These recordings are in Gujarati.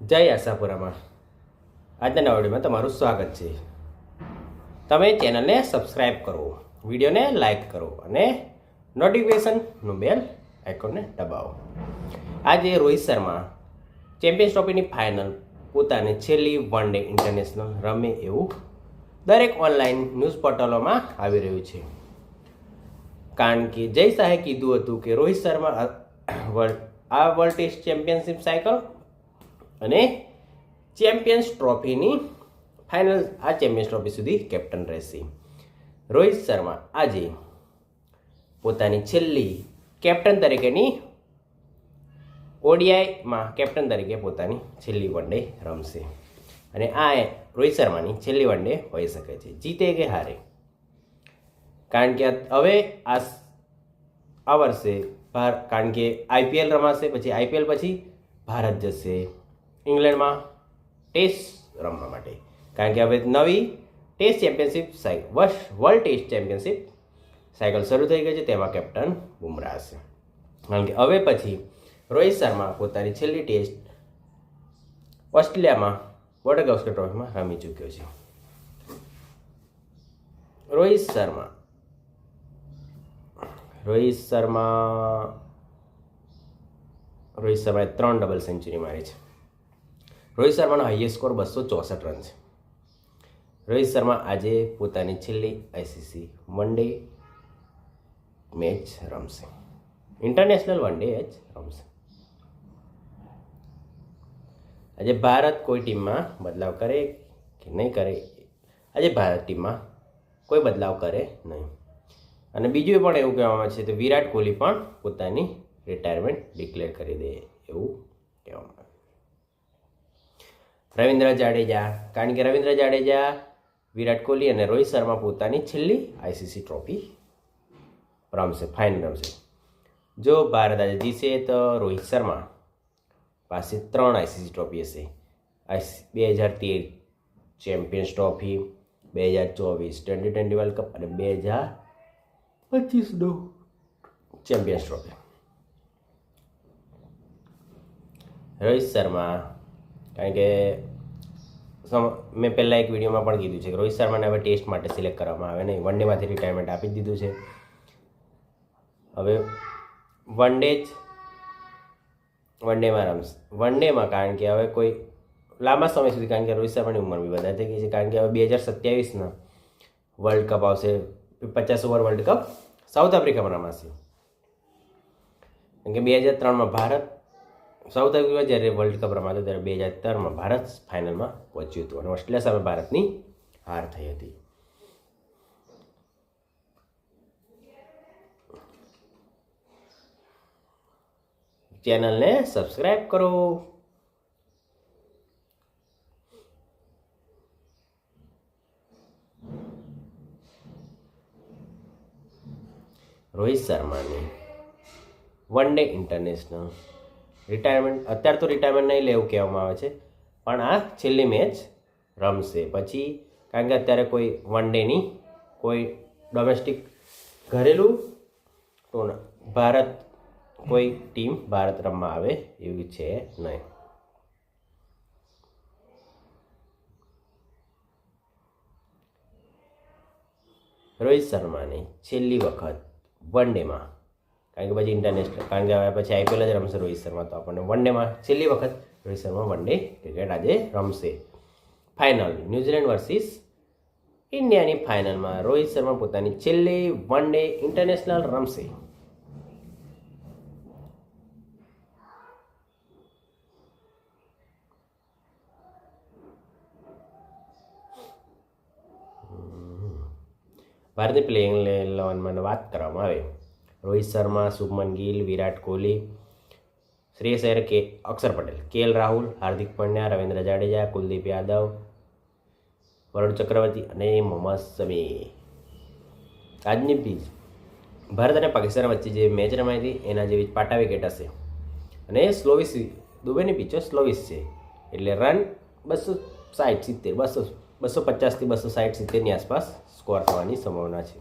જય આશાપુરામાં આજના નવા વિડીયોમાં તમારું સ્વાગત છે. તમે ચેનલને સબસ્ક્રાઈબ કરો, વિડીયોને લાઈક કરો અને નોટિફિકેશનનું બેલ આઇકોનને દબાવો. આજે રોહિત શર્મા ચેમ્પિયન્સ ટ્રોફીની ફાઇનલ પોતાની છેલ્લી વન ડે ઇન્ટરનેશનલ રમે એવું દરેક ઓનલાઈન ન્યૂઝ પોર્ટલોમાં આવી રહ્યું છે. કારણ કે જય શાહે કીધું હતું કે રોહિત શર્મા આ વર્લ્ડ ટેસ્ટ ચેમ્પિયનશિપ સાયકલ અને ચેમ્પિયન્સ ટ્રોફીની ફાઇનલ આ ચેમ્પિયન્સ ટ્રોફી સુધી કેપ્ટન રહેશે. રોહિત શર્મા આજે પોતાની છેલ્લી કેપ્ટન તરીકેની ઓડીઆઈમાં કેપ્ટન તરીકે પોતાની છેલ્લી વન ડે રમશે અને આ રોહિત શર્માની છેલ્લી વન ડે હોઈ શકે છે, જીતે કે હારે. કારણ કે હવે આ વર્ષે કારણ કે આઈપીએલ રમાશે, પછી આઈપીએલ પછી ભારત જશે ઇંગ્લેન્ડમાં ટેસ્ટ રમવા માટે. કારણ કે હવે નવી test championship world test championship cycle શરૂ થઈ ગઈ છે, તેમાં કેપ્ટન બુમરાહ હશે. કારણ કે હવે પછી રોહિત શર્મા પોતાની છેલ્લી ટેસ્ટ ઓસ્ટ્રેલિયામાં બોર્ડર ગાવસ્કર ટ્રોફીમાં રમી ચૂક્યો છે. રોહિત શર્માએ 3 ડબલ સેન્ચુરી મારી છે. રોહિત શર્માનો હાઈએસ્ટ સ્કોર 264 રન છે. રોહિત શર્મા આજે પોતાની છેલ્લી આઈસીસી વન ડે મેચ રમશે, ઇન્ટરનેશનલ વન ડે મેચ રમશે. આજે ભારત કોઈ ટીમમાં બદલાવ કરે કે નહીં કરે, આજે ભારત ટીમમાં કોઈ બદલાવ કરે નહીં. અને બીજું પણ એવું કહેવામાં છે કે વિરાટ કોહલી પણ પોતાની રિટાયરમેન્ટ ડિક્લેર કરી દે એવું કહેવામાં આવે. રવિન્દ્ર જાડેજા, કારણ કે રવિન્દ્ર જાડેજા, વિરાટ કોહલી અને રોહિત શર્મા પોતાની છેલ્લી આઈસીસી ટ્રોફી રમશે, ફાઇનલ રમશે. જો ભારત આજે જીતશે તો રોહિત શર્મા પાસે 3 આઈસીસી ટ્રોફી હશે. 2013 champions trophy, 2024 T20 world cup અને 2025નો ચેમ્પિયન્સ ટ્રોફી. રોહિત શર્મા, કારણ કે મેં પહેલાં એક વિડીયોમાં પણ કીધું છે કે રોહિત શર્માને હવે ટેસ્ટ માટે સિલેક્ટ કરવામાં આવે નહીં, વન ડેમાંથી રિટાયરમેન્ટ આપી જ દીધું છે. હવે વન ડેમાં રમશે, વન ડેમાં. કારણ કે હવે કોઈ લાંબા સમય સુધી, કારણ કે રોહિત શર્માની ઉંમર બી વધારે થઈ ગઈ છે. કારણ કે હવે 2027ના વર્લ્ડ કપ આવશે, 50 ઓવર વર્લ્ડ કપ સાઉથ આફ્રિકામાં રમાશે. કારણ કે 2003માં ભારત સાઉથ આફ્રિકામાં જ્યારે વર્લ્ડ કપ રમાતો ત્યારે 2013માં ભારત ફાઇનલમાં પહોંચ્યું હતું અને ઓસ્ટ્રેલિયા સામે ભારતની હાર થઈ હતી. ચેનલને સબસ્ક્રાઈબ કરો. રોહિત શર્માની વન ડે ઇન્ટરનેશનલ રિટાયરમેન્ટ, અત્યારે તો રિટાયરમેન્ટ નહીં લેવું કહેવામાં આવે છે, પણ આ છેલ્લી મેચ રમશે પછી. કારણ કે અત્યારે કોઈ વન ડેની કોઈ ડોમેસ્ટિક ઘરેલું ભારત કોઈ ટીમ ભારત રમવા આવે એવી છે નહીં. રોહિત શર્માની છેલ્લી વખત વન ડેમાં, કારણ કે પછી ઇન્ટરનેશનલ, કારણ કે હવે પછી આઈપીએલ જ રમશે રોહિત શર્મા, તો આપણને વન ડેમાં છેલ્લી વખત Rohit Sharma one day cricket આજે રમશે. ફાઇનલ ન્યૂઝીલેન્ડ વર્સિસ ઇન્ડિયાની ફાઇનલમાં રોહિત શર્મા પોતાની છેલ્લી વન ડે ઇન્ટરનેશનલ રમશે. ભારતીય પ્લેઇંગ 11માં વાત કરવામાં આવે, રોહિત શર્મા, શુભમન ગિલ, વિરાટ કોહલી, શ્રેયસ અય્યર, અક્ષર પટેલ, કેએલ રાહુલ, હાર્દિક પંડ્યા, રવિન્દ્ર જાડેજા, કુલદીપ યાદવ, વરુણ ચક્રવર્તી અને મોહમ્મદ શમી. આજની પીચ ભારત અને પાકિસ્તાન વચ્ચે જે મેચ રમાઈ હતી એના જેવી પાટા વિકેટ હશે અને સ્લોવિસ, દુબઈની પીચો સ્લોવિસ છે, એટલે રન 250થી 260-270ની આસપાસ સ્કોર થવાની સંભાવના છે.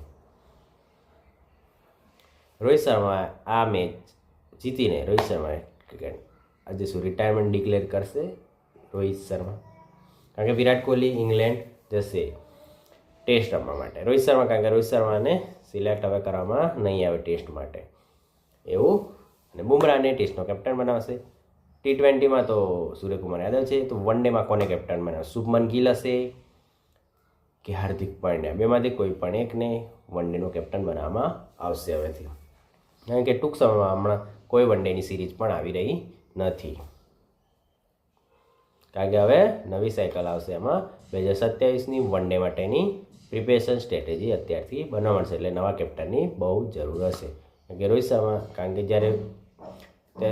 રોહિત શર્મા આ મેચ જીતીને રોહિત શર્માએ ક્રિકેટ આજે રિટાયરમેન્ટ ડિક્લેર કરશે રોહિત શર્મા, કારણ કે વિરાટ કોહલી ઇંગ્લેન્ડ જશે ટેસ્ટ રમવા માટે. રોહિત શર્મા, કારણ કે રોહિત શર્માને સિલેક્ટ હવે કરવામાં નહીં આવે ટેસ્ટ માટે એવું. અને બુમરાહને ટેસ્ટનો કેપ્ટન બનાવશે. T20માં તો સૂર્યકુમાર યાદવ છે. તો વન ડેમાં કોને કેપ્ટન બનાવશે? શુભમન ગિલ હશે કે હાર્દિક પાંડ્યા? બેમાંથી કોઈ પણ એકને વન ડેનો કેપ્ટન બનાવવામાં આવશે હવેથી, કારણ કે ટૂંક સમયમાં હમણાં કોઈ વન ડેની સિરીઝ પણ આવી રહી નથી, કારણ કે હવે નવી સાયકલ આવશે. એમાં 2027ની વન ડે માટેની પ્રિપેરેશન સ્ટ્રેટેજી અત્યારથી બનાવવા મળશે, એટલે નવા કેપ્ટનની બહુ જરૂર હશે. કારણ કે રોહિત શર્મા, કારણ કે ત્યારે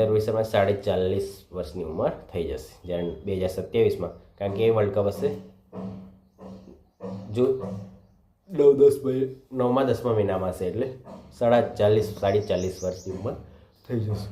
રોહિત શર્મા 40.5 વર્ષની ઉંમર થઈ જશે જ્યારે 2027માં, કારણ કે એ વર્લ્ડ કપ હશે જો 9-10 મહિનામાં હશે, એટલે 40 વર્ષની ઉંમર થઈ જશે.